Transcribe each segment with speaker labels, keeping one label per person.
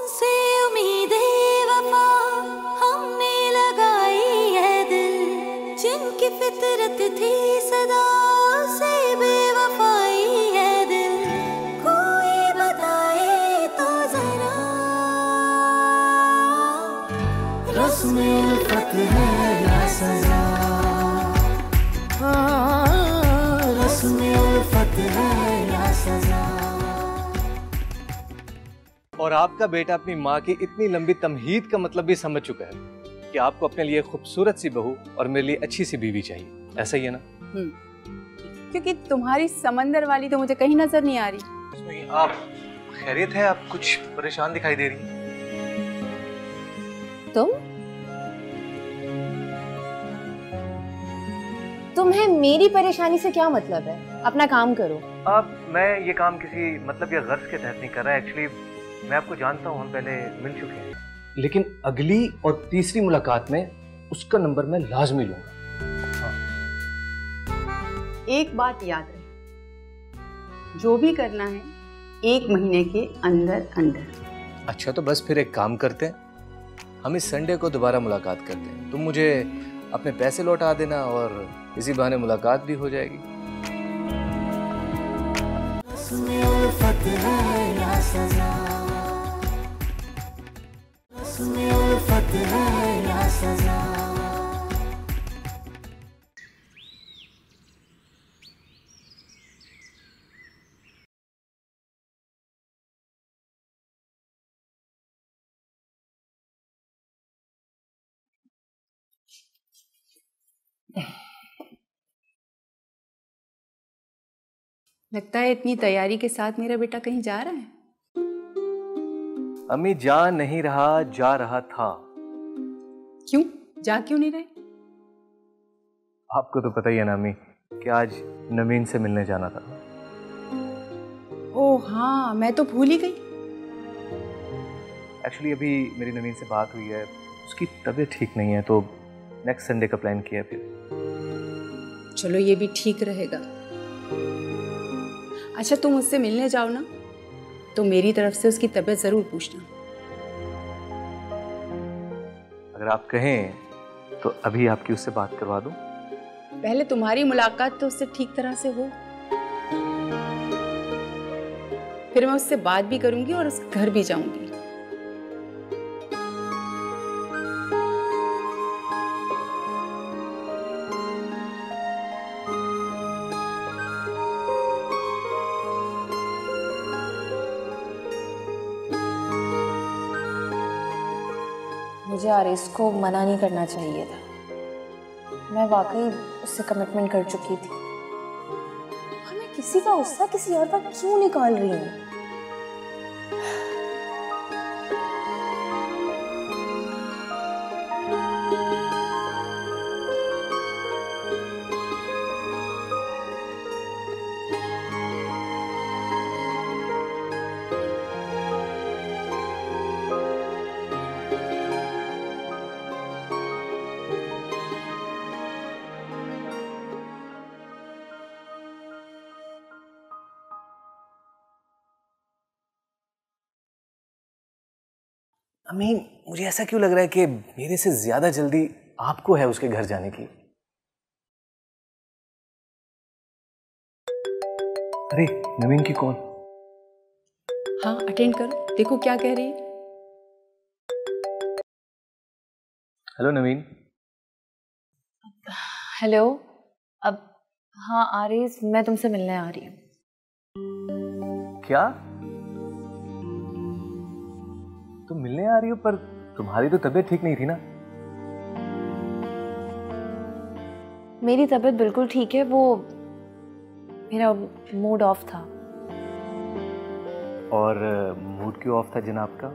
Speaker 1: उनसे उम्मीदें वफा हमने लगाई है दिल, जिनकी फितरत थी सदा से बेवफाई है दिल। कोई बताए तो जरा रस्म उल्फत है या सजा, रस्म उल्फत है या सजा।
Speaker 2: और आपका बेटा अपनी माँ की इतनी लंबी तमहीद का मतलब भी समझ चुका है कि आपको अपने लिए खूबसूरत सी बहू और मेरे लिए अच्छी सी बीवी चाहिए, ऐसा ही है ना?
Speaker 3: क्योंकि तुम्हारी समंदर वाली तो मुझे कहीं नजर नहीं आ रही।
Speaker 2: उसमें आप खैरियत है? आप कुछ परेशान दिखाई दे रही हैं।
Speaker 4: तुम्हें मेरी परेशानी से क्या मतलब है? अपना काम करो।
Speaker 2: मैं ये काम किसी मतलब या गर्ज के तहत नहीं कर रहा। एक्चुअली मैं आपको जानता हूँ, हम पहले मिल चुके हैं, लेकिन अगली और तीसरी मुलाकात में उसका नंबर मैं लाजमी लूंगा।
Speaker 3: एक बात याद रहे, जो भी करना है 1 महीने के अंदर अंदर।
Speaker 2: अच्छा तो बस फिर एक काम करते हैं, हम इस संडे को दोबारा मुलाकात करते हैं। तुम मुझे अपने पैसे लौटा देना और इसी बहाने मुलाकात भी हो जाएगी।
Speaker 3: लगता है इतनी तैयारी के साथ मेरा बेटा कहीं जा रहा है।
Speaker 2: अम्मी जा नहीं रहा, जा रहा था।
Speaker 3: क्यों? जा क्यों नहीं रहे?
Speaker 2: आपको तो पता ही है ना अम्मी कि आज नवीन से मिलने जाना था।
Speaker 3: ओह हाँ, मैं तो भूल ही गई।
Speaker 2: एक्चुअली अभी मेरी नवीन से बात हुई है, उसकी तबीयत ठीक नहीं है, तो नेक्स्ट संडे का प्लान किया है फिर।
Speaker 3: चलो ये भी ठीक रहेगा। अच्छा तुम उससे मिलने जाओ ना, तो मेरी तरफ से उसकी तबीयत जरूर पूछना।
Speaker 2: अगर आप कहें तो अभी आपकी उससे बात करवा दूं?
Speaker 3: पहले तुम्हारी मुलाकात तो उससे ठीक तरह से हो, फिर मैं उससे बात भी करूंगी और उसके घर भी जाऊंगी।
Speaker 4: मुझे आरिस को मना नहीं करना चाहिए था। मैं वाकई उससे कमिटमेंट कर चुकी थी और मैं किसी का गुस्सा किसी और पर क्यों निकाल रही हूँ?
Speaker 2: अम्मी मुझे ऐसा क्यों लग रहा है कि मेरे से ज्यादा जल्दी आपको है उसके घर जाने की। अरे नवीन की कॉल।
Speaker 3: हाँ अटेंड करो, देखो क्या कह रही है।
Speaker 2: हेलो नवीन।
Speaker 4: हेलो। अब हाँ आरिस, मैं तुमसे मिलने आ रही हूँ।
Speaker 2: क्या तुम मिलने आ रही हो? पर तुम्हारी तो तबीयत ठीक नहीं थी ना?
Speaker 4: मेरी तबीयत बिल्कुल ठीक है, वो मेरा मूड ऑफ था।
Speaker 2: और मूड क्यों ऑफ था जनाब का?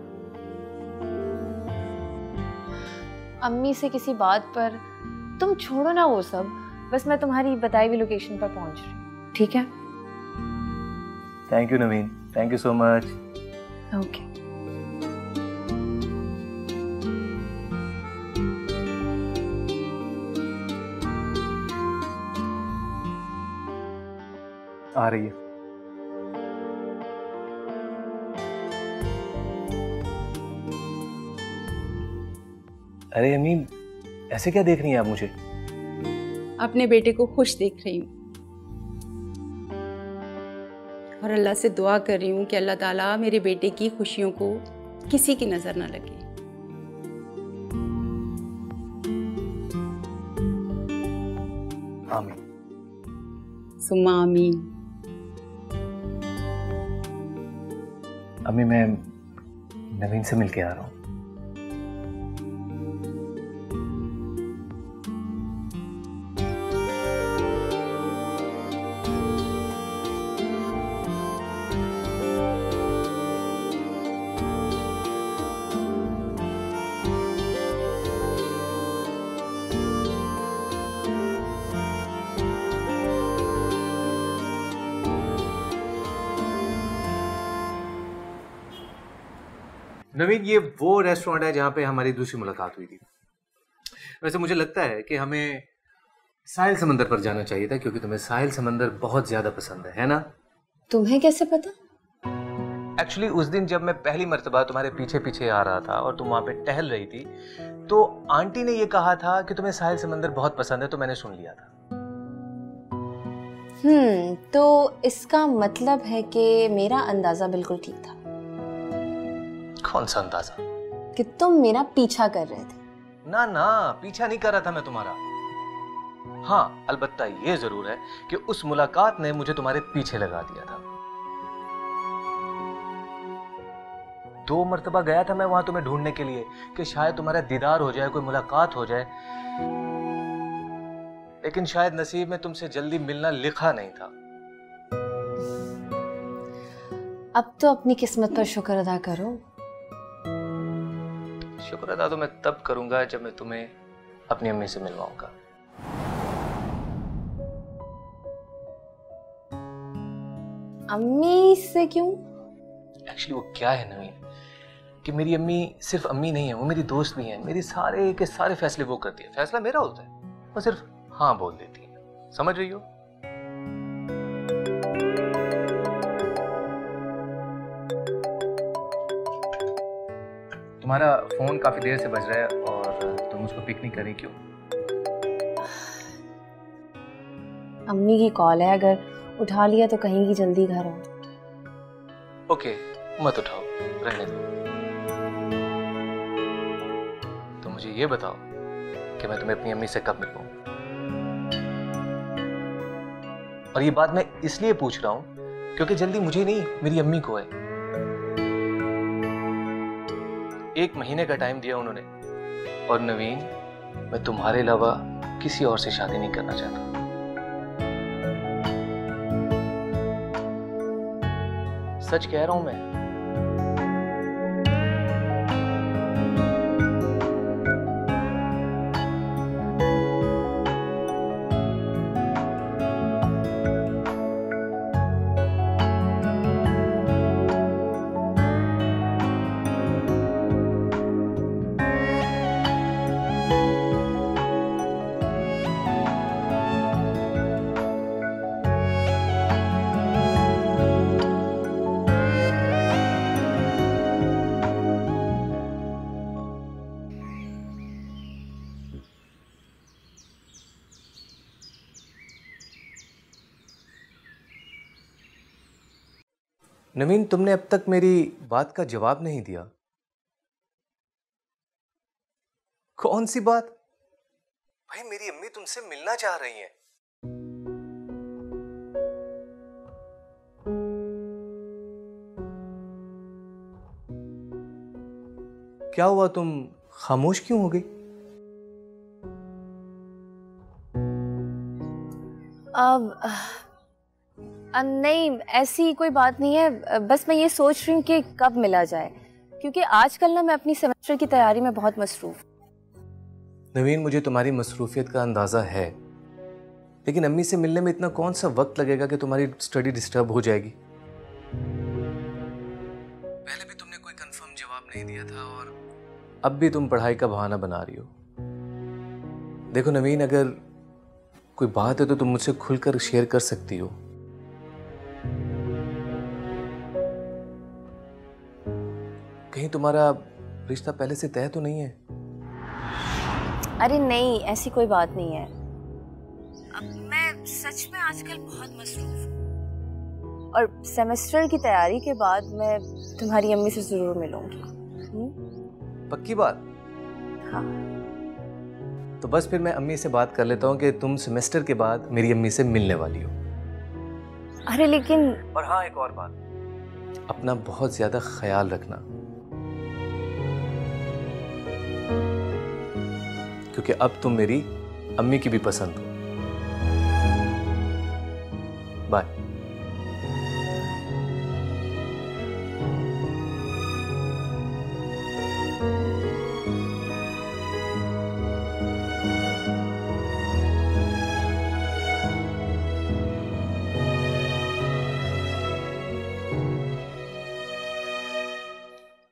Speaker 4: अम्मी से किसी बात पर। तुम छोड़ो ना वो सब, बस मैं तुम्हारी बताई हुई लोकेशन पर पहुंच रही हूँ, ठीक है?
Speaker 2: Thank you Naveen, thank you so much.
Speaker 4: Okay.
Speaker 2: आ रही है। अरे अम्मी, ऐसे क्या देख रही हैं आप मुझे?
Speaker 3: अपने बेटे को खुश देख रही हूँ और अल्लाह से दुआ कर रही हूँ कि अल्लाह ताला मेरे बेटे की खुशियों को किसी की नजर ना लगे।
Speaker 2: आमीन।
Speaker 3: सुम्मा आमीन।
Speaker 2: अम्मी, मैं नवीन से मिलके आ रहा हूँ। नवीन, ये वो रेस्टोरेंट है जहाँ पे हमारी दूसरी मुलाकात हुई थी। वैसे मुझे लगता है कि हमें साहिल समंदर पर जाना चाहिए था, क्योंकि तुम्हें साहिल समंदर बहुत ज्यादा पसंद है ना?
Speaker 4: तुम्हें कैसे पता?
Speaker 2: एक्चुअली उस दिन जब मैं पहली मर्तबा तुम्हारे पीछे पीछे आ रहा था और तुम वहाँ पे टहल रही थी, तो आंटी ने ये कहा था कि तुम्हें साहिल समंदर बहुत पसंद है, तो मैंने सुन लिया था।
Speaker 4: तो इसका मतलब है कि मेरा अंदाजा बिल्कुल ठीक था।
Speaker 2: कौन सा अंदाजा?
Speaker 4: कि तुम मेरा पीछा कर रहे थे।
Speaker 2: ना ना, पीछा नहीं कर रहा था मैं तुम्हारा। हाँ, अलबत्ता ये जरूर है कि उस मुलाकात ने मुझे तुम्हारे पीछे लगा दिया था। 2 मर्तबा गया था मैं वहां तुम्हें ढूंढने के लिए कि शायद तुम्हारा दीदार हो जाए, कोई मुलाकात हो जाए, लेकिन शायद नसीब में तुमसे जल्दी मिलना लिखा नहीं था।
Speaker 4: अब तो अपनी किस्मत पर शुक्र अदा करो।
Speaker 2: शुक्र अदा तो मैं तब करूंगा जब मैं तुम्हें अपनी अम्मी से मिलवाऊंगा।
Speaker 4: अम्मी से क्यों?
Speaker 2: एक्चुअली वो क्या है नवीन, कि मेरी अम्मी सिर्फ अम्मी नहीं है, वो मेरी दोस्त भी है। मेरी सारे के सारे फैसले वो करती है, फैसला मेरा होता है, वो सिर्फ हाँ बोल देती है। समझ रही हो? तुम्हारा फोन काफी देर से बज रहा है और तुम उसको पिक नहीं कर रही, क्यों?
Speaker 4: अम्मी की कॉल है, अगर उठा लिया तो कहेंगी जल्दी घर आओ।
Speaker 2: ओके, मत उठाओ, रहने दो। तो मुझे ये बताओ कि मैं तुम्हें अपनी अम्मी से कब मिलूं? और ये बात मैं इसलिए पूछ रहा हूं क्योंकि जल्दी मुझे नहीं, मेरी अम्मी को है। 1 महीने का टाइम दिया उन्होंने, और नवीन, मैं तुम्हारे अलावा किसी और से शादी नहीं करना चाहता। सच कह रहा हूं मैं। नवीन, तुमने अब तक मेरी बात का जवाब नहीं दिया। कौन सी बात? भाई, मेरी अम्मी तुमसे मिलना चाह रही हैं। क्या हुआ, तुम खामोश क्यों हो गई?
Speaker 4: नहीं, ऐसी कोई बात नहीं है। बस मैं ये सोच रही हूँ कि कब मिला जाए, क्योंकि आजकल ना मैं अपनी सेमेस्टर की तैयारी में बहुत मसरूफ।
Speaker 2: नवीन, मुझे तुम्हारी मसरूफियत का अंदाजा है, लेकिन अम्मी से मिलने में इतना कौन सा वक्त लगेगा कि तुम्हारी स्टडी डिस्टर्ब हो जाएगी? पहले भी तुमने कोई कंफर्म जवाब नहीं दिया था और अब भी तुम पढ़ाई का बहाना बना रही हो। देखो नवीन, अगर कोई बात है तो तुम मुझसे खुलकर शेयर कर सकती हो। कहीं तुम्हारा रिश्ता पहले से तय तो नहीं है?
Speaker 4: अरे नहीं, ऐसी कोई बात नहीं है। अब मैं सच में आजकल बहुत मसरूफ हूँ और सेमेस्टर की तैयारी के बाद मैं तुम्हारी अम्मी से जरूर मिलूंगी।
Speaker 2: पक्की बात?
Speaker 4: हाँ।
Speaker 2: तो बस फिर मैं अम्मी से बात कर लेता हूँ कि तुम सेमेस्टर के बाद मेरी अम्मी से मिलने वाली हो।
Speaker 4: अरे लेकिन।
Speaker 2: और हाँ, एक और बात, अपना बहुत ज्यादा ख्याल रखना, क्योंकि अब तुम मेरी अम्मी की भी पसंद हो। बाय।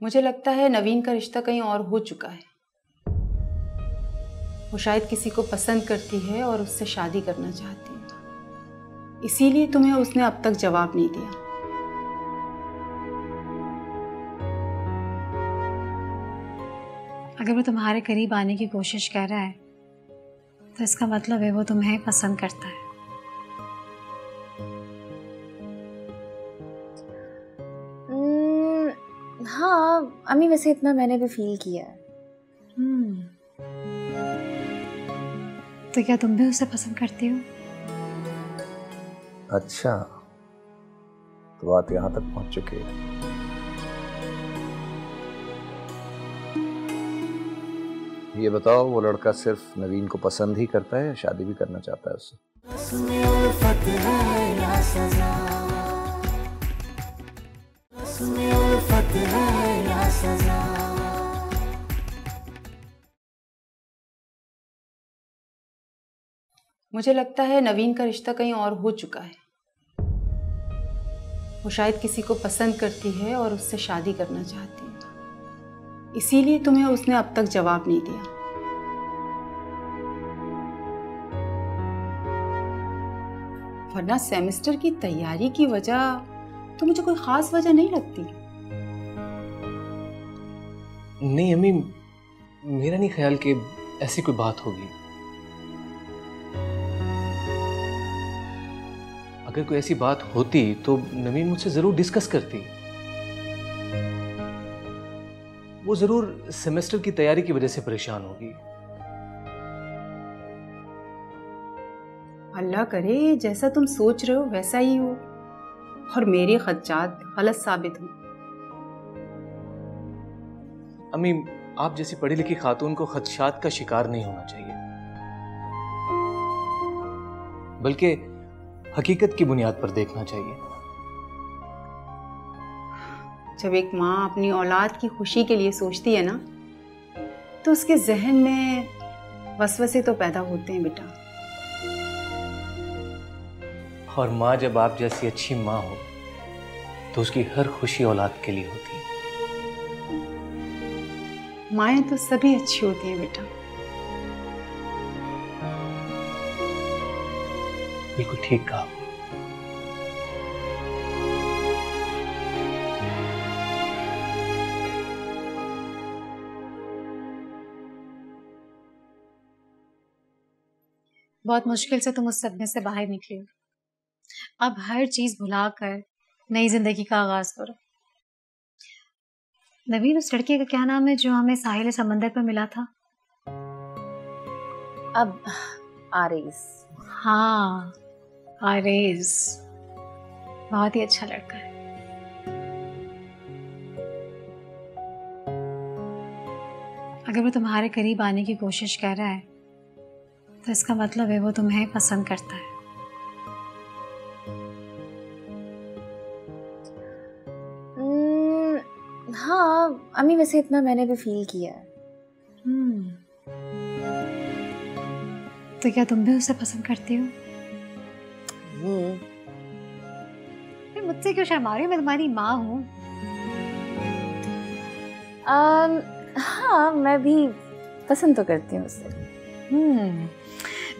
Speaker 3: मुझे लगता है नवीन का रिश्ता कहीं और हो चुका है। वो शायद किसी को पसंद करती है और उससे शादी करना चाहती है, इसीलिए तुम्हें उसने अब तक जवाब नहीं दिया।
Speaker 5: अगर वो तुम्हारे करीब आने की कोशिश कर रहा है तो इसका मतलब है वो तुम्हें पसंद करता है।
Speaker 4: हाँ अम्मी, वैसे इतना मैंने भी फील किया है।
Speaker 5: तो क्या तुम भी उसे पसंद करती हो?
Speaker 6: अच्छा, तो बात यहाँ तक पहुंच चुकी है। ये बताओ, वो लड़का सिर्फ नवीन को पसंद ही करता है या शादी भी करना चाहता है उससे?
Speaker 1: रस्म उल्फत है या सजा, रस्म उल्फत है या सजा।
Speaker 3: मुझे लगता है नवीन का रिश्ता कहीं और हो चुका है। वो शायद किसी को पसंद करती है और उससे शादी करना चाहती है, इसीलिए तुम्हें उसने अब तक जवाब नहीं दिया। वरना सेमेस्टर की तैयारी की वजह तो मुझे कोई खास वजह नहीं लगती।
Speaker 2: नहीं अम्मी, मेरा नहीं ख्याल कि ऐसी कोई बात होगी। अगर कोई ऐसी बात होती तो नवीन मुझसे जरूर डिस्कस करती। वो जरूर सेमेस्टर की तैयारी की वजह से परेशान होगी।
Speaker 3: अल्लाह करे जैसा तुम सोच रहे हो वैसा ही हो और मेरे खदशात गलत साबित हो।
Speaker 2: अम्मी, आप जैसी पढ़ी लिखी खातून को खदशात का शिकार नहीं होना चाहिए, बल्कि हकीकत की बुनियाद पर देखना चाहिए।
Speaker 3: जब एक माँ अपनी औलाद की खुशी के लिए सोचती है ना, तो उसके जहन में वसवसे तो पैदा होते हैं बेटा।
Speaker 2: और माँ जब आप जैसी अच्छी माँ हो तो उसकी हर खुशी औलाद के लिए होती है।
Speaker 3: माएँ तो सभी अच्छी होती हैं बेटा।
Speaker 2: बिल्कुल ठीक कहा।
Speaker 5: बहुत मुश्किल से तुम उस सदमे से बाहर निकली हो। अब हर चीज भुलाकर नई जिंदगी का आगाज करो। नवीन, उस लड़के का क्या नाम है जो हमें साहिल समंदर पर मिला था?
Speaker 4: अब आरेज।
Speaker 5: हाँ, आरेज बहुत ही अच्छा लड़का है। अगर वो तुम्हारे करीब आने की कोशिश कर रहा है तो इसका मतलब है वो तुम्हें पसंद करता है।
Speaker 4: हाँ अम्मी, वैसे इतना मैंने भी फील किया है।
Speaker 5: तो क्या तुम भी उसे पसंद करती हो? फिर मुझसे क्यों शर्मा रही हो? मैं तुम्हारी माँ हूँ।
Speaker 4: हाँ मैं भी पसंद तो करती हूँ उसे।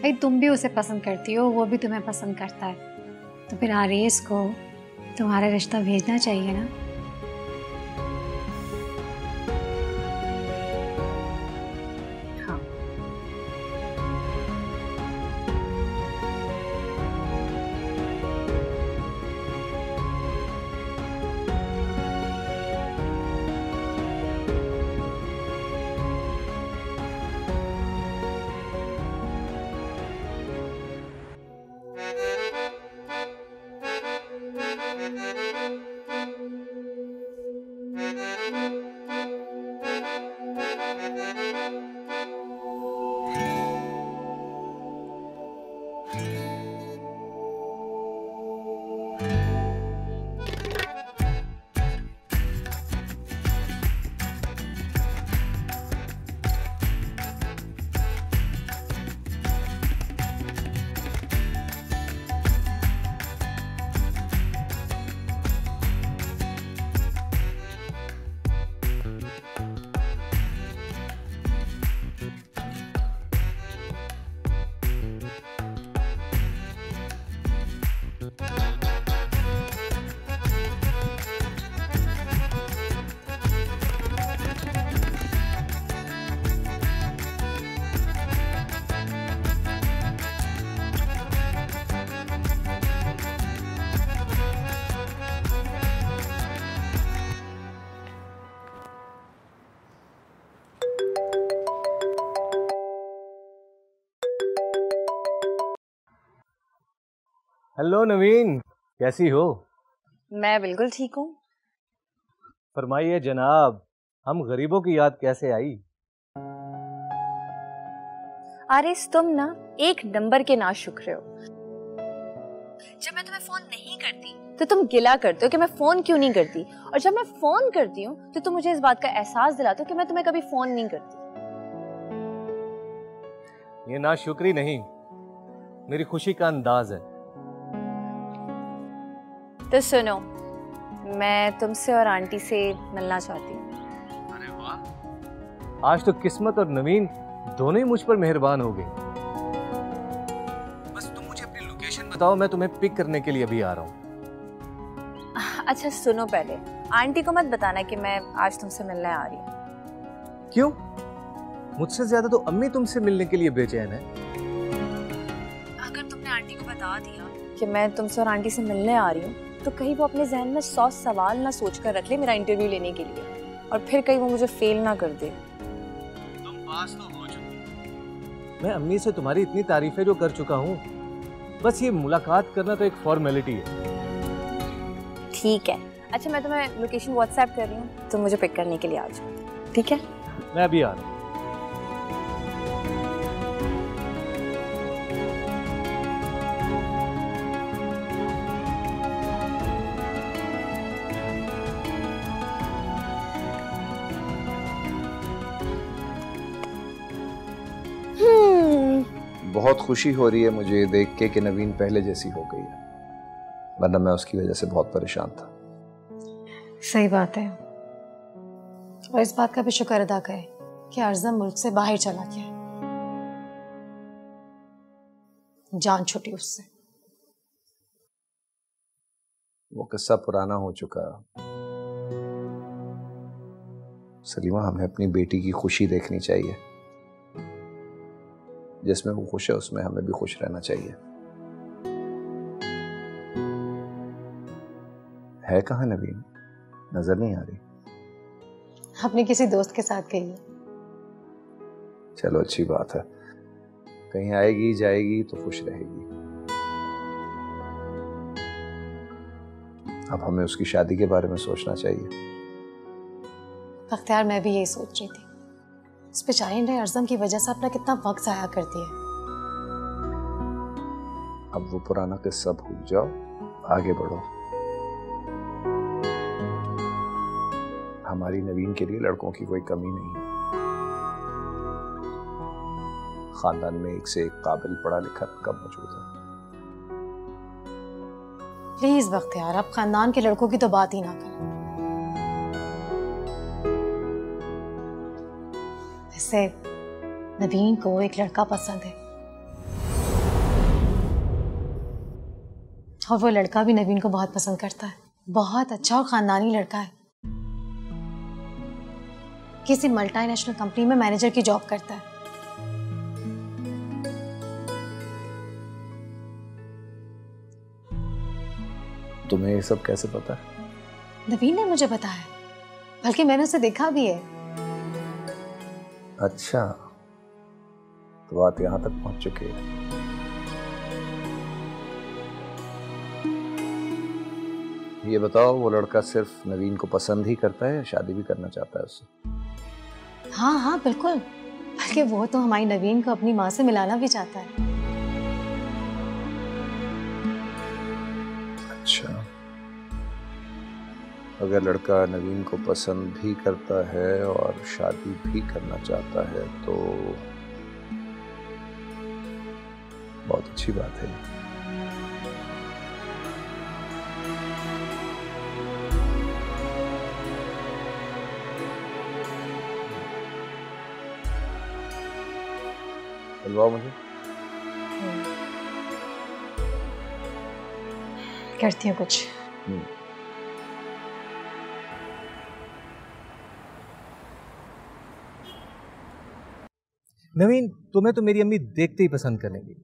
Speaker 5: भाई तुम भी उसे पसंद करती हो, वो भी तुम्हें पसंद करता है, तो फिर आरेज को तुम्हारा रिश्ता भेजना चाहिए ना।
Speaker 4: हाँ
Speaker 2: हेलो नवीन, कैसी हो?
Speaker 4: मैं बिल्कुल ठीक हूँ।
Speaker 2: फरमाइए जनाब, हम गरीबों की याद कैसे आई?
Speaker 4: आरिस, तुम ना एक नंबर के नाशुक्र हो। जब मैं तुम्हें फोन नहीं करती तो तुम गिला करते हो कि मैं फोन क्यों नहीं करती, और जब मैं फोन करती हूँ तो तुम मुझे इस बात का एहसास दिलाते हो कि मैं तुम्हें कभी फोन नहीं करती।
Speaker 2: ये नाशुक्री नहीं, मेरी खुशी का अंदाज है।
Speaker 4: तो सुनो, मैं तुमसे और आंटी से मिलना चाहती हूँ।
Speaker 2: अरे वाह, आज तो किस्मत और नवीन दोनों ही मुझ पर मेहरबान हो गए। बस तुम मुझे अपनी लोकेशन बताओ, मैं तुम्हें पिक करने के लिए अभी आ रहा हूँ।
Speaker 4: अच्छा सुनो, पहले आंटी को मत बताना कि मैं आज तुमसे मिलने आ रही हूँ।
Speaker 2: क्यों? मुझसे ज्यादा तो अम्मी तुमसे मिलने के लिए बेचैन है।
Speaker 4: अगर तुमने आंटी को बता दिया कि मैं तुमसे और आंटी से मिलने आ रही हूँ तो कहीं वो अपने जहन में 100 सवाल ना सोच कर रख ले मेरा इंटरव्यू लेने के लिए, और फिर कहीं वो मुझे फेल ना कर दे।
Speaker 2: तुम पास तो हो चुकी। मैं अम्मी से तुम्हारी इतनी तारीफें जो कर चुका हूँ, बस ये मुलाकात करना तो एक फॉर्मेलिटी है।
Speaker 4: ठीक है, अच्छा मैं तुम्हें लोकेशन व्हाट्सएप कर रही हूँ, तुम मुझे पिक करने के लिए आ जाओ, ठीक है?
Speaker 2: मैं अभी आ रहा हूँ।
Speaker 6: बहुत खुशी हो रही है मुझे ये देख के कि नवीन पहले जैसी हो गई है, वरना मैं उसकी वजह से बहुत परेशान था।
Speaker 5: सही बात है, और इस बात का भी शुक्र अदा करें कि अर्ज़म मुल्क से बाहर चला गया, जान छुटी उससे।
Speaker 6: वो किस्सा पुराना हो चुका। सलीमा, हमें अपनी बेटी की खुशी देखनी चाहिए। जिसमें वो खुश है उसमें हमें भी खुश रहना चाहिए। है कहाँ नवीन? नजर नहीं आ रही।
Speaker 5: अपने किसी दोस्त के साथ गई है।
Speaker 6: चलो अच्छी बात है, कहीं आएगी जाएगी तो खुश रहेगी। अब हमें उसकी शादी के बारे में सोचना चाहिए।
Speaker 5: बख्तियार, मैं भी यही सोच रही थी, इस बेचारी ने अर्ज़म की वजह से अपना कितना वक्त जाया कर दिया।
Speaker 6: अब वो पुराना किस्सा भूल जाओ, आगे बढ़ो। हमारी नवीन के लिए लड़कों की कोई कमी नहीं है। खानदान में एक से एक काबिल पढ़ा लिखा लड़का मौजूद है।
Speaker 5: प्लीज बख्तियार, आप खानदान के लड़कों की तो बात ही ना करें। वैसे नवीन को एक लड़का पसंद है, और वो लड़का भी नवीन को बहुत पसंद करता है। बहुत अच्छा और खानदानी लड़का है, किसी मल्टीनेशनल कंपनी में मैनेजर की जॉब करता है।
Speaker 6: तुम्हें ये सब कैसे पता है?
Speaker 5: नवीन ने मुझे बताया, बल्कि मैंने उसे देखा भी है।
Speaker 6: अच्छा, तो बात यहां तक पहुंच चुकी है। ये बताओ, वो लड़का सिर्फ नवीन को पसंद ही करता है या शादी भी करना चाहता है उससे?
Speaker 5: हाँ हाँ बिल्कुल, बल्कि वो तो हमारी नवीन को अपनी माँ से मिलाना भी चाहता है।
Speaker 6: अच्छा, अगर लड़का नवीन को पसंद भी करता है और शादी भी करना चाहता है तो बहुत अच्छी बात है। बुलवाओ मुझे।
Speaker 5: करती हूँ कुछ।
Speaker 2: नवीन, तुम्हें तो मेरी अम्मी देखते ही पसंद करेंगी।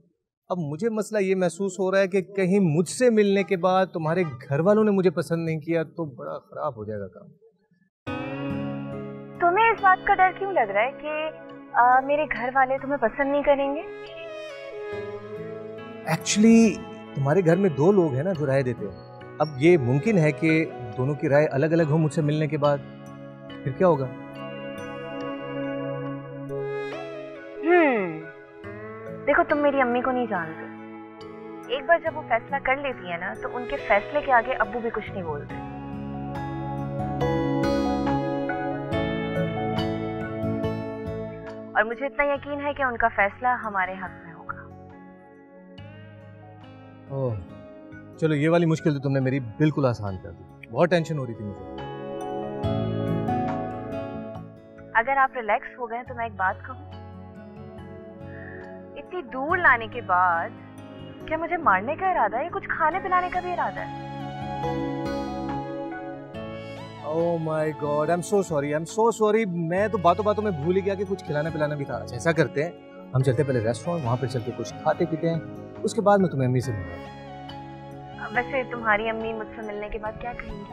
Speaker 2: अब मुझे मसला ये महसूस हो रहा है कि कहीं मुझसे मिलने के बाद तुम्हारे घर वालों ने मुझे पसंद नहीं किया तो बड़ा खराब हो जाएगा काम।
Speaker 4: तुम्हें इस बात का डर क्यों लग रहा है कि मेरे घर वाले तुम्हें पसंद नहीं करेंगे?
Speaker 2: एक्चुअली तुम्हारे घर में 2 लोग हैं ना जो राय देते हैं। अब ये मुमकिन है कि दोनों की राय अलग अलग हो मुझसे मिलने के बाद, फिर क्या होगा?
Speaker 4: देखो, तुम मेरी अम्मी को नहीं जानते। एक बार जब वो फैसला कर लेती है ना, तो उनके फैसले के आगे अब्बू भी कुछ नहीं बोलते। और मुझे इतना यकीन है कि उनका फैसला हमारे हक में होगा।
Speaker 2: ओह, चलो ये वाली मुश्किल तो तुमने मेरी बिल्कुल आसान कर दी। बहुत टेंशन हो रही थी मुझे।
Speaker 4: अगर आप रिलैक्स हो गए तो मैं एक बात कहूँ, इतनी दूर लाने के बाद क्या मुझे मारने का इरादा है या कुछ खाने पिलाने का भी इरादा है?
Speaker 2: Oh my God, I am so sorry. मैं तो बातों बातों में भूल ही गया कि कुछ खिलाना पिलाना भी था। ऐसा करते हैं, हम चलते पहले रेस्टोरेंट, वहाँ पर चल के कुछ खाते पीते हैं, उसके बाद मैं तुम्हें अम्मी से मिलूंगा।
Speaker 4: वैसे तुम्हारी अम्मी मुझसे मिलने के बाद क्या कहेंगी?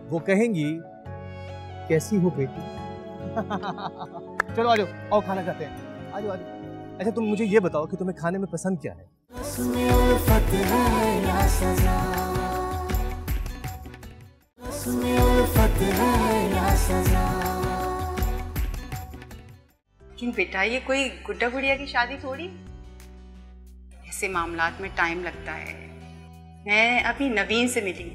Speaker 2: वो कहेंगी कैसी हो बेटी। चलो आ जाओ, आओ खाना खाते हैं। आ जाओ। अच्छा तुम मुझे ये बताओ कि तुम्हें खाने में पसंद क्या है?
Speaker 1: उसमें उल्फत है या सजा, उसमें उल्फत है या सजा।
Speaker 3: क्यों बेटा, ये कोई गुड्डा गुड़िया की शादी थोड़ी। ऐसे मामलात में टाइम लगता है। मैं अभी नवीन से मिली,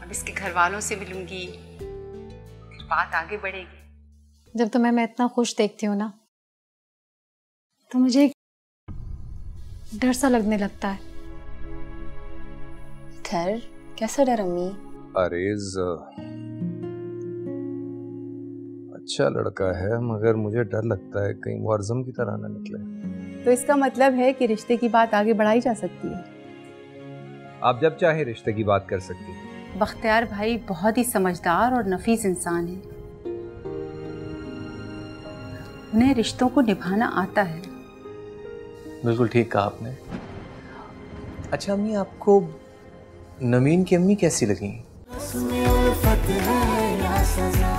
Speaker 3: अब इसके घर वालों से मिलूंगी, फिर बात आगे बढ़ेगी।
Speaker 5: जब तुम्हें मैं इतना खुश देखती हूँ ना, तो मुझे एक डर सा लगने लगता है।
Speaker 4: खैर, कैसा डर अम्मी?
Speaker 6: आरेज अच्छा लड़का है, मगर मुझे डर लगता है कहीं वो अर्ज़म की तरह ना निकले।
Speaker 3: तो इसका मतलब है कि रिश्ते की बात आगे बढ़ाई जा सकती है।
Speaker 6: आप जब चाहे रिश्ते की बात कर सकती हैं।
Speaker 3: बख्तियार भाई बहुत ही समझदार और नफीस इंसान है, उन्हें रिश्तों को निभाना आता है।
Speaker 2: बिल्कुल ठीक कहा आपने। अच्छा अम्मी, आपको नवीन की अम्मी कैसी लगी?
Speaker 1: उसमें उल्फत है या सजा।